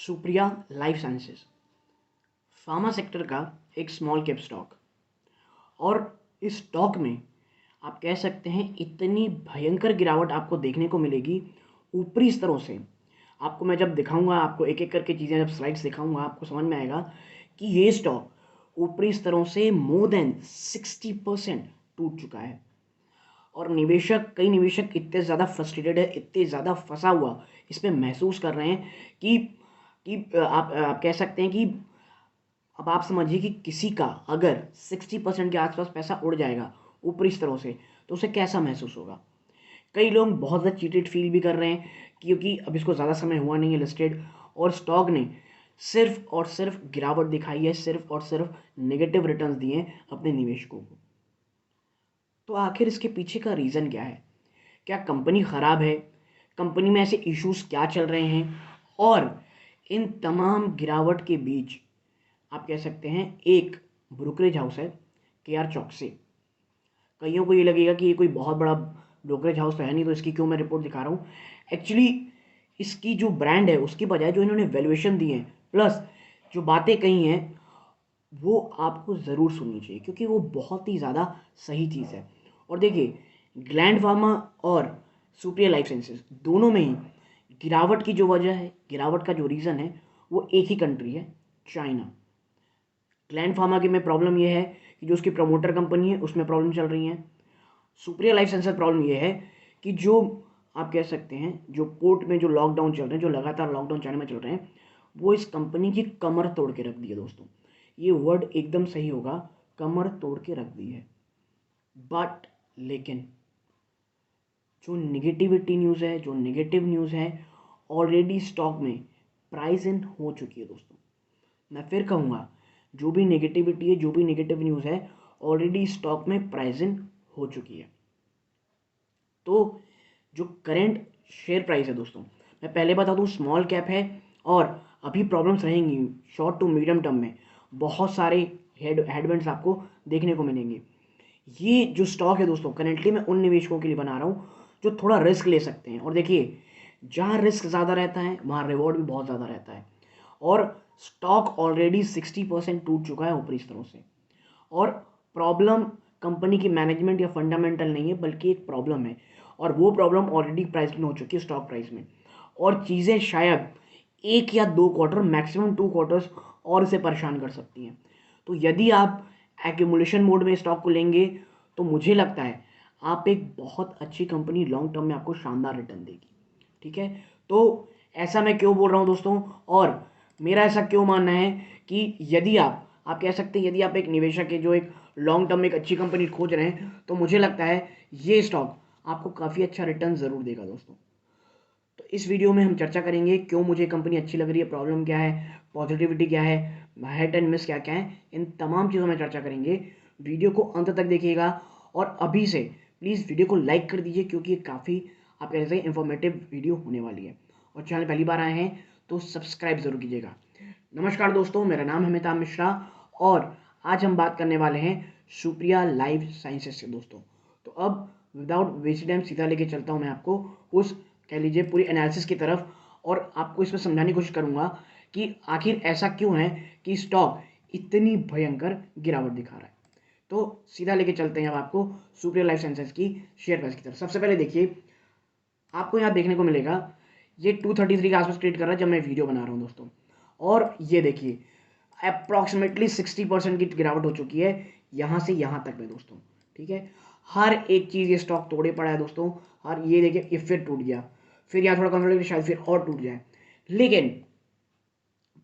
Supriya life sciences pharma sector का एक small cap stock. और इस स्टॉक में आप कह सकते हैं इतनी भयंकर गिरावट आपको देखने को मिलेगी ऊपरी स्तरों से। आपको मैं जब दिखाऊंगा, आपको एक एक करके चीज़ें जब स्लाइड्स दिखाऊंगा, आपको समझ में आएगा कि ये स्टॉक ऊपरी स्तरों से मोर देन 60% टूट चुका है। और कई निवेशक इतने ज़्यादा फ्रस्ट्रेटेड है, इतने ज़्यादा फंसा हुआ इस पर महसूस कर रहे हैं कि आप कह सकते हैं कि अब आप समझिए कि किसी का अगर 60% के आसपास पैसा उड़ जाएगा ऊपरी स्तरों से तो उसे कैसा महसूस होगा। कई लोग बहुत ज़्यादा चीटेड फील भी कर रहे हैं क्योंकि अब इसको ज़्यादा समय हुआ नहीं है लिस्टेड, और स्टॉक ने सिर्फ और सिर्फ गिरावट दिखाई है, सिर्फ और सिर्फ नेगेटिव रिटर्न्स दिए हैं अपने निवेशकों को। तो आखिर इसके पीछे का रीज़न क्या है? क्या कंपनी ख़राब है? कंपनी में ऐसे इश्यूज क्या चल रहे हैं? और इन तमाम गिरावट के बीच आप कह सकते हैं एक ब्रोकरेज हाउस है KR चौकसी। कईयों को ये लगेगा कि ये कोई बहुत बड़ा ब्रोकरेज हाउस तो है नहीं, तो इसकी क्यों मैं रिपोर्ट दिखा रहा हूँ। एक्चुअली इसकी जो ब्रांड है उसकी बजाय जो इन्होंने वैल्यूएशन दी है प्लस जो बातें कही हैं वो आपको ज़रूर सुननी चाहिए क्योंकि वो बहुत ही ज़्यादा सही चीज़ है। और देखिए, ग्लैंड फार्मा और सुप्रिया लाइफ साइंसेज दोनों में ही गिरावट की जो वजह है, गिरावट का जो रीज़न है वो एक ही कंट्री है, चाइना। ग्लैंड फार्मा के में प्रॉब्लम ये है कि जो उसकी प्रमोटर कंपनी है उसमें प्रॉब्लम चल रही है। सुप्रिया लाइफ साइंसेज प्रॉब्लम ये है कि जो आप कह सकते हैं जो पोर्ट में जो लॉकडाउन चल रहे हैं, जो लगातार लॉकडाउन चाइना में चल रहे हैं, वो इस कंपनी की कमर तोड़ के रख दी है दोस्तों। ये वर्ड एकदम सही होगा, कमर तोड़ के रख दी है। बट लेकिन जो निगेटिविटी न्यूज़ है, जो नेगेटिव न्यूज़ है, ऑलरेडी स्टॉक में प्राइस इन हो चुकी है दोस्तों। मैं फिर कहूँगा, जो भी नेगेटिविटी है, जो भी नेगेटिव न्यूज़ है, ऑलरेडी स्टॉक में प्राइस इन हो चुकी है। तो जो करंट शेयर प्राइस है दोस्तों, मैं पहले बता दूं स्मॉल कैप है और अभी प्रॉब्लम्स रहेंगी शॉर्ट टू मीडियम टर्म में, बहुत सारे हेडविंड्स आपको देखने को मिलेंगे। ये जो स्टॉक है दोस्तों करेंटली मैं उन निवेशकों के लिए बना रहा हूँ जो थोड़ा रिस्क ले सकते हैं। और देखिए, जहाँ रिस्क ज़्यादा रहता है वहाँ रिवॉर्ड भी बहुत ज़्यादा रहता है। और स्टॉक ऑलरेडी 60% टूट चुका है ऊपरी स्तरों से। और प्रॉब्लम कंपनी की मैनेजमेंट या फंडामेंटल नहीं है, बल्कि एक प्रॉब्लम है, और वो प्रॉब्लम ऑलरेडी प्राइस में हो चुकी है स्टॉक प्राइस में। और चीज़ें शायद 1 या 2 क्वार्टर, मैक्सिमम 2 क्वार्टर्स और इसे परेशान कर सकती हैं। तो यदि आप एक्यूमुलेशन मोड में स्टॉक को लेंगे तो मुझे लगता है आप एक बहुत अच्छी कंपनी लॉन्ग टर्म में आपको शानदार रिटर्न देगी। ठीक है, तो ऐसा मैं क्यों बोल रहा हूँ दोस्तों, और मेरा ऐसा क्यों मानना है कि यदि आप कह सकते हैं यदि आप एक निवेशक है जो एक लॉन्ग टर्म में एक अच्छी कंपनी खोज रहे हैं, तो मुझे लगता है ये स्टॉक आपको काफ़ी अच्छा रिटर्न ज़रूर देगा दोस्तों। तो इस वीडियो में हम चर्चा करेंगे क्यों मुझे कंपनी अच्छी लग रही है, प्रॉब्लम क्या है, पॉजिटिविटी क्या है, हिट एंड मिस क्या क्या है, इन तमाम चीज़ों में चर्चा करेंगे। वीडियो को अंत तक देखिएगा और अभी से प्लीज़ वीडियो को लाइक कर दीजिए क्योंकि ये काफ़ी आप कह सकते हैं इंफॉर्मेटिव वीडियो होने वाली है। और चैनल पहली बार आए हैं तो सब्सक्राइब ज़रूर कीजिएगा। नमस्कार दोस्तों, मेरा नाम है अमिताभ मिश्रा और आज हम बात करने वाले हैं सुप्रिया लाइफ साइंसेज से दोस्तों। तो अब विदाउट वेस्ट टाइम सीधा लेके चलता हूं मैं आपको उस कह लीजिए पूरी एनालिसिस की तरफ, और आपको इसमें समझाने की कोशिश करूंगा कि आखिर ऐसा क्यों है कि स्टॉक इतनी भयंकर गिरावट दिखा रहा है। तो सीधा लेके चलते हैं अब आपको सुप्रिया लाइफ साइंसेज की शेयर प्राइस की तरफ। सबसे पहले देखिए, आपको यहाँ देखने को मिलेगा ये 233 के आसपास ट्रेड कर रहा है जब मैं वीडियो बना रहा हूँ दोस्तों। और ये देखिए अप्रॉक्सीमेटली 60% की गिरावट हो चुकी है यहाँ से यहाँ तक में दोस्तों। ठीक है, हर एक चीज़ ये स्टॉक तोड़े पड़ा है दोस्तों। और ये देखिए ये फिर टूट गया, फिर यहाँ थोड़ा कंसोलिडेट शायद फिर और टूट जाए, लेकिन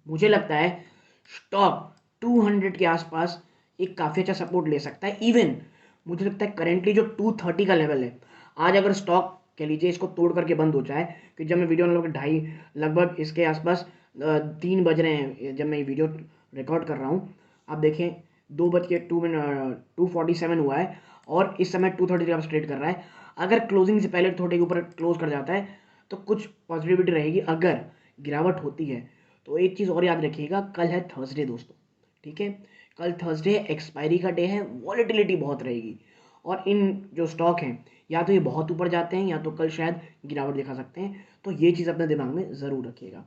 मुझे लगता है स्टॉक 200 के आसपास एक काफ़ी अच्छा सपोर्ट ले सकता है। इवन मुझे लगता है करेंटली जो 230 का लेवल है, आज अगर स्टॉक कह लीजिए इसको तोड़ करके बंद हो जाए, कि जब मैं वीडियो लगभग इसके आसपास 3 बज रहे हैं जब मैं ये वीडियो रिकॉर्ड कर रहा हूँ, आप देखें 2:02 हुआ है और इस समय 230 का ट्रेड कर रहा है। अगर क्लोजिंग से पहले थोड़े के ऊपर क्लोज कर जाता है तो कुछ पॉजिटिविटी रहेगी। अगर गिरावट होती है तो एक चीज़ और याद रखिएगा, कल है थर्सडे दोस्तों। ठीक है, कल थर्सडे एक्सपायरी का डे है, वॉलेटिलिटी बहुत रहेगी और इन जो स्टॉक हैं या तो ये बहुत ऊपर जाते हैं या तो कल शायद गिरावट दिखा सकते हैं। तो ये चीज़ अपने दिमाग में ज़रूर रखिएगा।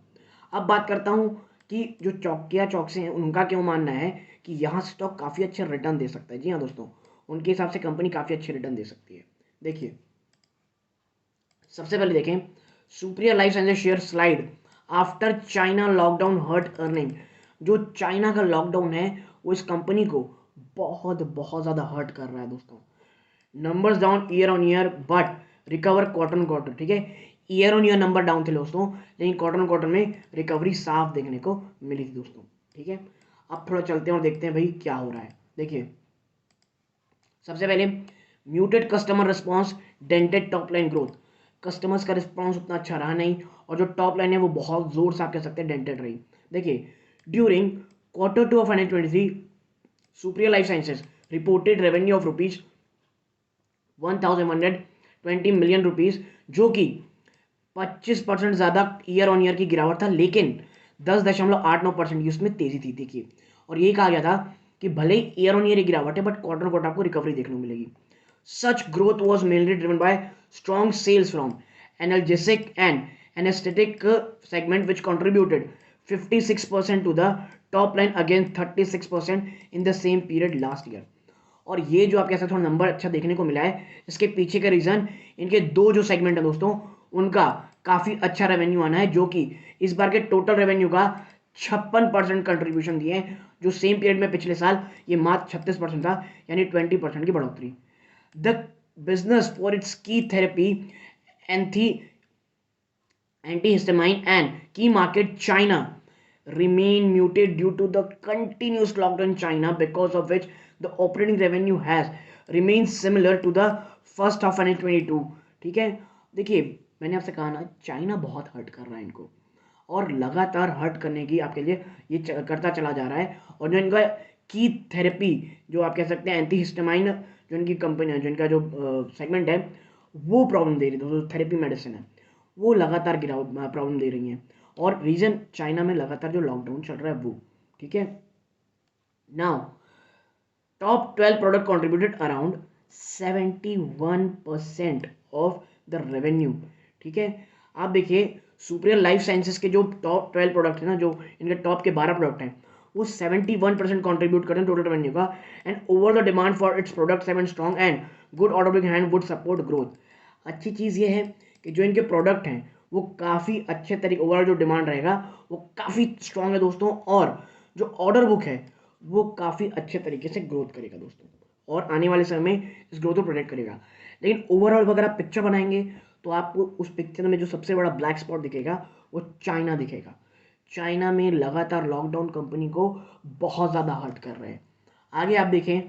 अब बात करता हूँ कि जो चौकिया चौकसे हैं उनका क्यों मानना है कि यहाँ स्टॉक काफ़ी अच्छा रिटर्न दे सकता है। जी हाँ दोस्तों, उनके हिसाब से कंपनी काफ़ी अच्छे रिटर्न दे सकती है। देखिए, सबसे पहले देखें, Supriya life sciences share slide after China lockdown hurt earning. जो चाइना का लॉकडाउन है वो इस कंपनी को बहुत बहुत ज़्यादा हर्ट कर रहा है दोस्तों। Numbers down year on year but recover quarter on quarter. ठीक है, year on year number down थे दोस्तों, लेकिन क्वार्टर ऑन क्वार्टर में रिकवरी साफ देखने को मिली थी दोस्तों। ठीक है, अब थोड़ा चलते हैं और देखते हैं भाई क्या हो रहा है। देखिए, सबसे पहले muted customer response dented top line growth. Customers का रिस्पॉन्स उतना अच्छा रहा नहीं और जो टॉप लाइन है वो बहुत जोर से आप कह सकते हैं डेंटेड रही। देखिए, during Q2 of 2023 Supriya life sciences reported revenue of rupees 1120 million rupees, जो कि 25% ज़्यादा ईयर ऑन ईयर की गिरावट था, लेकिन 10.89% की उसमें तेजी थी। देखिए, और यही कहा गया था कि भले ही ईयर ऑन ईयर गिरावट है बट क्वार्टर क्वार्टर आपको रिकवरी देखने को मिलेगी। Such growth was mainly driven by strong sales from analgesic and anaesthetic segment which contributed 56% to the top line against 36% in the same period last year। और ये जो आप कह सकते हो नंबर अच्छा देखने को मिला है, इसके पीछे का रीजन इनके दो जो सेगमेंट है दोस्तों उनका काफी अच्छा रेवेन्यू आना है, जो कि इस बार के टोटल रेवेन्यू का 56% कंट्रीब्यूशन दिए, जो सेम पीरियड में पिछले साल ये मात्र 36% था, यानी 20% की बढ़ोतरी। द बिजनेस फॉर इट्स की therapy एंथी antihistamine and key market China remain muted due to the continuous lockdown in China, because of which the operating revenue has remained similar to the first half of 2022। ठीक है, देखिए मैंने आपसे कहा ना, China बहुत hurt कर रहा है इनको, और लगातार हर्ट करने की आपके लिए ये करता चला जा रहा है। और जो इनका की थेरेपी, जो आप कह सकते हैं एंटी हिस्टामाइन, जो इनकी कंपनी है, जो इनका जो सेगमेंट है वो प्रॉब्लम दे रही है, जो थेरेपी मेडिसिन है वो लगातार गिरावट प्रॉब्लम दे रही हैं। और रीजन चाइना में लगातार जो लॉकडाउन चल रहा है वो। ठीक है, now top 12 product contributed around 71% of the revenue. ठीक है, आप देखिए सुप्रिया लाइफ साइंसेस के जो टॉप 12 प्रोडक्ट है ना, जो इनके टॉप के 12 प्रोडक्ट हैं, वो 71% कॉन्ट्रीब्यूट करते हैं टोटल रेवेन्यू का। And over the demand for its products have been strong and good order book hand would support growth. अच्छी चीज़ ये है कि जो इनके प्रोडक्ट हैं वो काफ़ी अच्छे तरीके, ओवरऑल जो डिमांड रहेगा वो काफ़ी स्ट्रांग है दोस्तों, और जो ऑर्डर बुक है वो काफ़ी अच्छे तरीके से ग्रोथ करेगा दोस्तों, और आने वाले समय में इस ग्रोथ को प्रोटेक्ट करेगा। लेकिन ओवरऑल अगर आप पिक्चर बनाएंगे तो आपको उस पिक्चर में जो सबसे बड़ा ब्लैक स्पॉट दिखेगा वो चाइना दिखेगा। चाइना में लगातार लॉकडाउन कंपनी को बहुत ज़्यादा हर्ट कर रहे हैं। आगे आप देखें,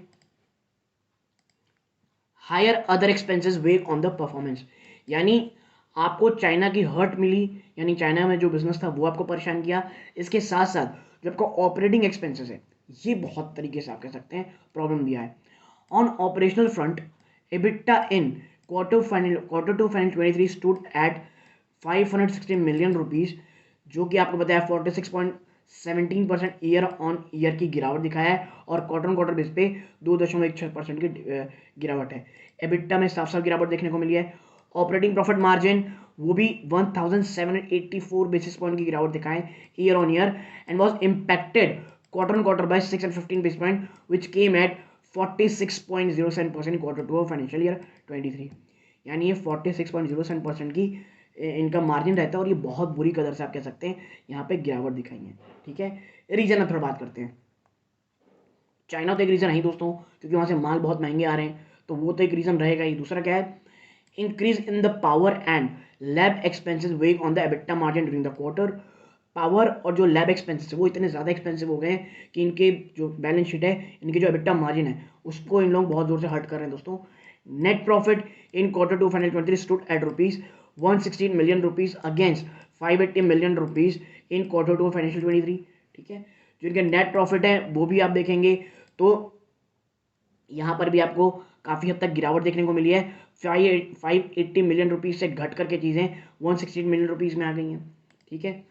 हायर अदर एक्सपेंसेस वेग ऑन द परफॉर्मेंस, यानी आपको चाइना की हर्ट मिली, यानी चाइना में जो बिजनेस था वो आपको परेशान किया। इसके साथ साथ जो आपको ऑपरेटिंग एक्सपेंसेस है ये बहुत तरीके से आप कह सकते हैं प्रॉब्लम दिया है। On operational front, EBITDA in Q2 financial 23 stood at 560 million rupees, जो कि आपको बताया 46.17% ईयर ऑन ईयर की गिरावट दिखाया है, और क्वार्टर ऑन क्वार्टर बेस पे 2.16% की गिरावट है। EBITDA में साफ साफ गिरावट देखने को मिली है। ऑपरेटिंग प्रॉफिट मार्जिन वो भी 1784 बेसिस पॉइंट की गिरावट दिखाएं year on year, and was impacted quarter on quarter by 615 basis point which came at 46.07% in Q2 of financial year 23। यानी ये 46.07% की इनका मार्जिन रहता है, और ये बहुत बुरी कदर से आप कह सकते हैं यहाँ पे गिरावट दिखाई है। ठीक है, रीजन अब थोड़ा बात करते हैं। चाइना तो एक रीजन है ही दोस्तों, क्योंकि वहाँ से माल बहुत महंगे आ रहे हैं, तो वो तो एक रीजन रहेगा ही। दूसरा क्या है, increase in the power and lab expenses weighing on the EBITDA margin during the quarter। Power और जो लैब एक्सपेंसेस है वो इतने ज़्यादा एक्सपेंसिव हो गए हैं कि इनके जो बैलेंस शीट है, इनके जो EBITDA मार्जिन है उसको इन लोग बहुत जोर से हर्ट कर रहे हैं दोस्तों। Net profit in Q2 financial 23 stood at rupees 116 million rupees against 580 million rupees in Q2 financial 23। ठीक है, जो इनके नेट प्रॉफिट है वो भी आप देखेंगे तो यहाँ पर भी आपको काफ़ी हद तक गिरावट देखने को मिली है। 580 मिलियन रुपीज़ से घट करके चीज़ें 116 मिलियन रुपीज़ में आ गई हैं। ठीक है,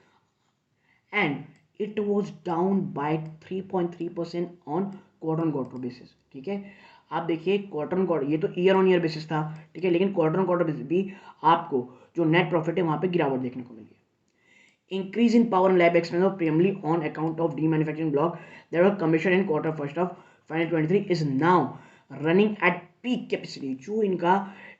and it was down by 3.3% on quarter on quarter basis. ठीक है, आप देखिए क्वार्टर ऑन क्वार्टर, ये तो ईयर ऑन ईयर बेसिस था। ठीक है, लेकिन क्वार्टर ऑन क्वार्टर बेसिस भी आपको जो नेट प्रॉफिट है वहाँ पे गिरावट देखने को मिली है। increase in power and lab expenses primarily on account of demanufacturing block that was commissioned in quarter first of financial 23 is now running at peak capacity। जो इनका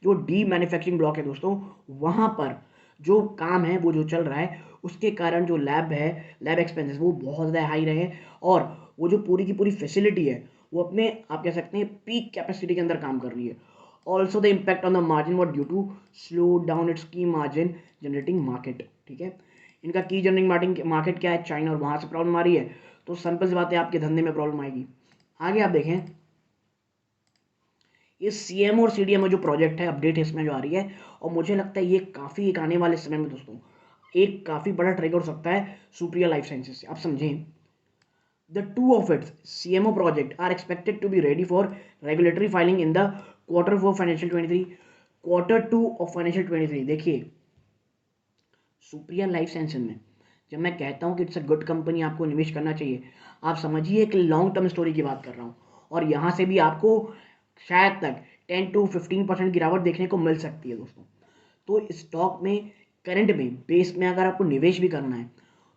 जो डी मैन्युफैक्चरिंग ब्लॉक है दोस्तों, वहाँ पर जो काम है वो जो चल रहा है, उसके कारण जो लैब है, लैब एक्सपेंसेस वो बहुत ज़्यादा हाई रहे और वो जो पूरी की पूरी फैसिलिटी है वो अपने आप कह सकते हैं पीक कैपेसिटी के अंदर काम कर रही है। Also the impact on the margin what due to slow down its key margin generating market. ठीक है, इनका की जनरेटिंग मार्केट क्या है, चाइना, और वहाँ से प्रॉब्लम आ रही है, तो सिंपल सी बात है आपके धंधे में प्रॉब्लम आएगी। आगे आप देखें, ये सीएम और सीडीएम जो प्रोजेक्ट है, अपडेट इसमें जो आ रही है, और मुझे लगता है ये काफ़ी एक आने वाले समय में दोस्तों एक काफ़ी बड़ा ट्रिगर हो सकता है सुप्रिया लाइफ साइंसेज से। आप समझें, the two of its CMO project are expected to be ready for regulatory filing in the quarter four financial 23, quarter two of financial 23। देखिए, सुप्रिया लाइफ साइंसेज में जब मैं कहता हूँ कि इट्स अ गुड कंपनी, आपको निवेश करना चाहिए, आप समझिए एक लॉन्ग टर्म स्टोरी की बात कर रहा हूँ, और यहाँ से भी आपको शायद तक 10 to 15% गिरावट देखने को मिल सकती है दोस्तों। तो स्टॉक में करंट में बेस में अगर आपको निवेश भी करना है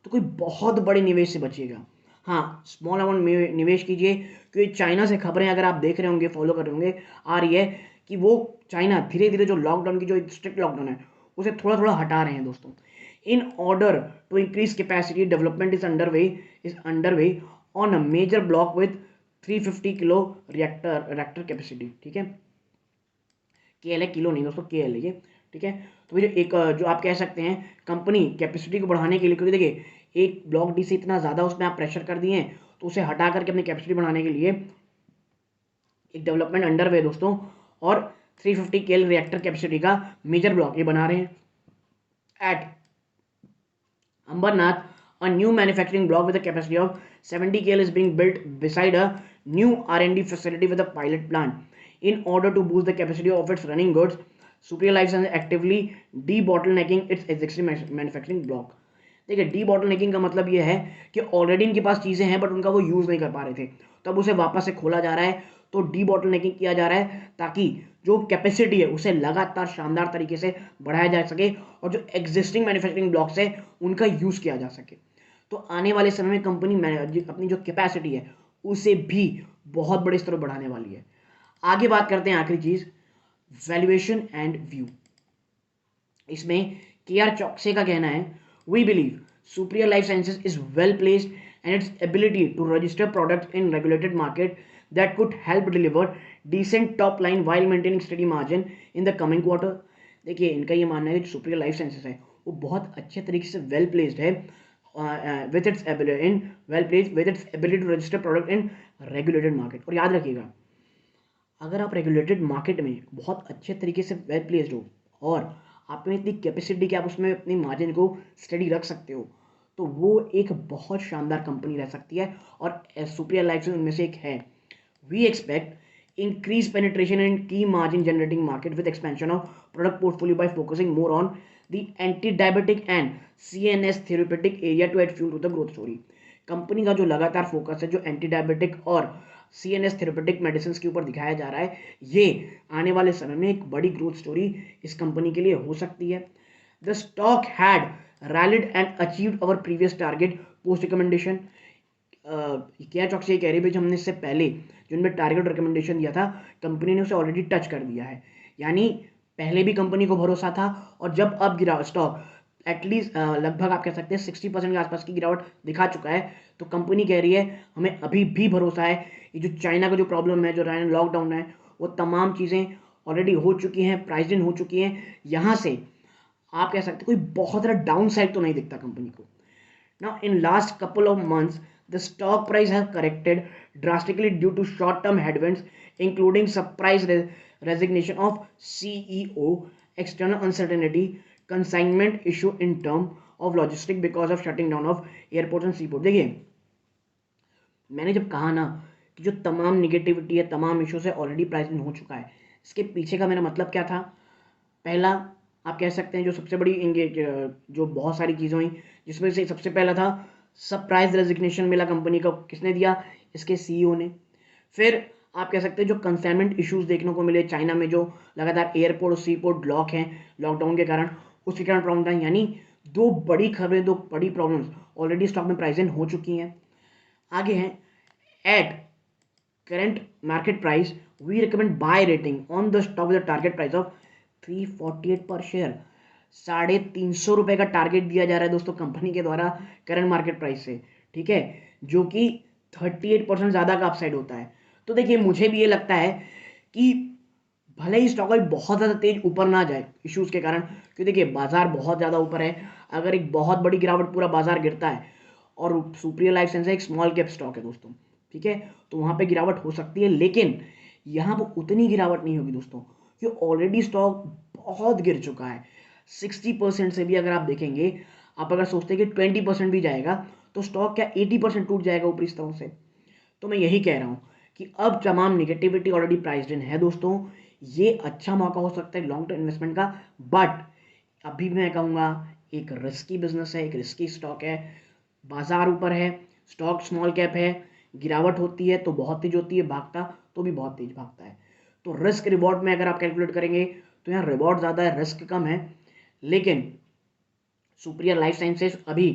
तो कोई बहुत बड़े निवेश से बचिएगा। हाँ, स्मॉल अमाउंट में निवेश कीजिए, क्योंकि चाइना से खबरें अगर आप देख रहे होंगे, फॉलो कर रहे होंगे, आ रही है कि वो चाइना धीरे धीरे जो लॉकडाउन की जो स्ट्रिक्ट लॉकडाउन है उसे थोड़ा थोड़ा हटा रहे हैं दोस्तों। In order to increase capacity development is underway on a major block with 350 kilo reactor capacity. ठीक है, केएल है, किलो नहीं दोस्तों, केएल है ये। ठीक है, तो ये एक जो आप कह सकते हैं कंपनी कैपेसिटी को बढ़ाने के लिए, क्योंकि देखिए एक ब्लॉक डी से इतना ज़्यादा उसमें आप प्रेशर कर दिए हैं, तो उसे हटा करके अपनी कैपेसिटी बढ़ाने के लिए एक डेवलपमेंट अंडर वे दोस्तों, और 350 केएल रिएक्टर कैपेसिटी का मेजर ब्लॉक ये बना रहे हैं eight Ambernath. A new manufacturing block with a capacity of 70 KL is being built beside a new R&D facility with a pilot plant. In order to boost the capacity of its running goods, Supriya Life Sciences actively debottlenecking its existing manufacturing block. देखिए, D बॉटलनेकिंग का मतलब ये है कि already इनके पास चीज़ें हैं but उनका वो यूज़ नहीं कर पा रहे थे, तो अब उसे वापस से खोला जा रहा है, तो डी बॉटलनेकिंग किया जा रहा है ताकि जो कैपेसिटी है उसे लगातार शानदार तरीके से बढ़ाया जा सके और जो एग्जिस्टिंग मैन्युफैक्चरिंग ब्लॉक्स है उनका यूज़ किया जा सके। तो आने वाले समय में कंपनी अपनी जो कैपेसिटी है उसे भी बहुत बड़े स्तर पर बढ़ाने वाली है। आगे बात करते हैं आखिरी चीज़, वैल्यूएशन एंड व्यू। इसमें केआर चौकसे का कहना है, we believe Supriya life sciences is well placed and its ability to register products in regulated market that could help deliver decent top line while maintaining steady margin in the coming quarter। देखिए, इनका ये मानना है कि Supriya life sciences है वो बहुत अच्छे तरीके से वेल प्लेस्ड है with its ability to register product in regulated market। और याद रखिएगा, अगर आप रेगुलेटेड मार्केट में बहुत अच्छे तरीके से वेल प्लेस्ड हो और आप में इतनी कैपेसिटी कि आप उसमें अपनी मार्जिन को स्टडी रख सकते हो, तो वो एक बहुत शानदार कंपनी रह सकती है, और सुप्रिया लाइफ से उनमें से एक है। We expect increase penetration in key margin generating market with expansion of product portfolio by focusing more on the anti diabetic and CNS therapeutic area to add fuel to the growth story. Company का जो लगातार focus है जो anti diabetic और CNS therapeutic medicine के ऊपर दिखाया जा रहा है, ये आने वाले समय में एक बड़ी ग्रोथ स्टोरी इस कंपनी के लिए हो सकती है। The stock had rallied and achieved our previous target post recommendation। क्या चौक से ये कह रही है, हमने इससे पहले जो इनमें टारगेट रिकमेंडेशन दिया था कंपनी ने उसे ऑलरेडी टच कर दिया है, यानी पहले भी कंपनी को भरोसा था, और जब अब गिरा स्टॉक एटलीस्ट लगभग आप कह सकते हैं 60% के आसपास की गिरावट दिखा चुका है, तो कंपनी कह रही है हमें अभी भी भरोसा है, ये जो चाइना का जो प्रॉब्लम है, जो लॉकडाउन है, वो तमाम चीज़ें ऑलरेडी हो चुकी हैं, प्राइस्ड इन हो चुकी हैं, यहाँ से आप कह सकते हैं कोई बहुत ज़्यादा डाउन साइड तो नहीं दिखता कंपनी को। Now in last couple of months the stock price have corrected drastically due to short term headwinds including surprise resignation of CEO, external uncertainty, consignment issue in term of logistic because of shutting down of airport and seaport. देखिए, मैंने जब कहा ना कि जो तमाम negativity है, तमाम इशू से ऑलरेडी प्राइस इन हो चुका है, इसके पीछे का मेरा मतलब क्या था? पहला आप कह सकते हैं जो सबसे बड़ी जो बहुत सारी चीज़ें हुई, जिसमें से सबसे पहला था सरप्राइज रेजिग्नेशन मिला कंपनी को, किसने दिया? इसके सीईओ ने। फिर आप कह सकते हैं जो कंसाइनमेंट इश्यूज देखने को मिले चाइना में, जो लगातार एयरपोर्ट और सी पोर्ट ब्लॉक हैं लॉकडाउन के कारण, उसके कारण प्रॉब्लम था, यानी दो बड़ी खबरें, दो बड़ी प्रॉब्लम्स ऑलरेडी स्टॉक में प्राइस इन हो चुकी हैं। आगे हैं, at current market price we recommend buy rating on the stock with target price of 348 पर शेयर। 350 रुपए का टारगेट दिया जा रहा है दोस्तों कंपनी के द्वारा करंट मार्केट प्राइस से, ठीक है, जो कि 38% ज़्यादा का अपसाइड होता है। तो देखिए मुझे भी ये लगता है कि भले ही स्टॉक बहुत ज़्यादा तेज ऊपर ना जाए इश्यूज़ के कारण, क्योंकि देखिए बाजार बहुत ज़्यादा ऊपर है। अगर एक बहुत बड़ी गिरावट पूरा बाजार गिरता है, और सुप्रिया लाइफ साइंस एक स्मॉल कैप स्टॉक है दोस्तों, ठीक है, तो वहाँ पे गिरावट हो सकती है, लेकिन यहाँ पर उतनी गिरावट नहीं होगी दोस्तों, क्योंकि ऑलरेडी स्टॉक बहुत गिर चुका है। 60% से भी अगर आप देखेंगे, आप अगर सोचते हैं कि 20% भी जाएगा तो स्टॉक क्या 80% टूट जाएगा ऊपरी स्तरों से। तो मैं यही कह रहा हूँ कि अब तमाम निगेटिविटी ऑलरेडी प्राइस्ड इन है दोस्तों। ये अच्छा मौका हो सकता है लॉन्ग टर्म इन्वेस्टमेंट का, बट अभी भी मैं कहूँगा एक रिस्की बिजनेस है, एक रिस्की स्टॉक है। बाजार ऊपर है, स्टॉक स्मॉल कैप है, गिरावट होती है तो बहुत तेज होती है, भागता तो भी बहुत तेज भागता है। तो रिस्क रिवॉर्ड में अगर आप कैलकुलेट करेंगे तो यहाँ रिवॉर्ड ज़्यादा है, रिस्क कम है। लेकिन सुप्रिया लाइफ साइंसेज अभी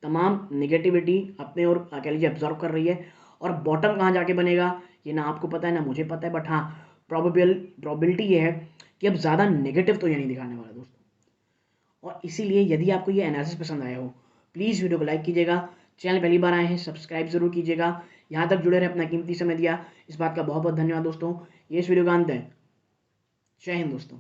तमाम निगेटिविटी अपने और कह लीजिए ऑब्जर्व कर रही है, और बॉटम कहाँ जाके बनेगा ये ना आपको पता है ना मुझे पता है, बट हाँ प्रोबेबिलिटी ये है कि अब ज़्यादा नेगेटिव तो ये नहीं दिखाने वाला दोस्तों। और इसीलिए यदि आपको ये एनालिसिस पसंद आया हो, प्लीज़ वीडियो को लाइक कीजिएगा। चैनल पहली बार आए हैं सब्सक्राइब जरूर कीजिएगा। यहाँ तक जुड़े रहे, अपना कीमती समय दिया, इस बात का बहुत बहुत धन्यवाद दोस्तों। ये इस वीडियो का अंत है। जय हिंद दोस्तों।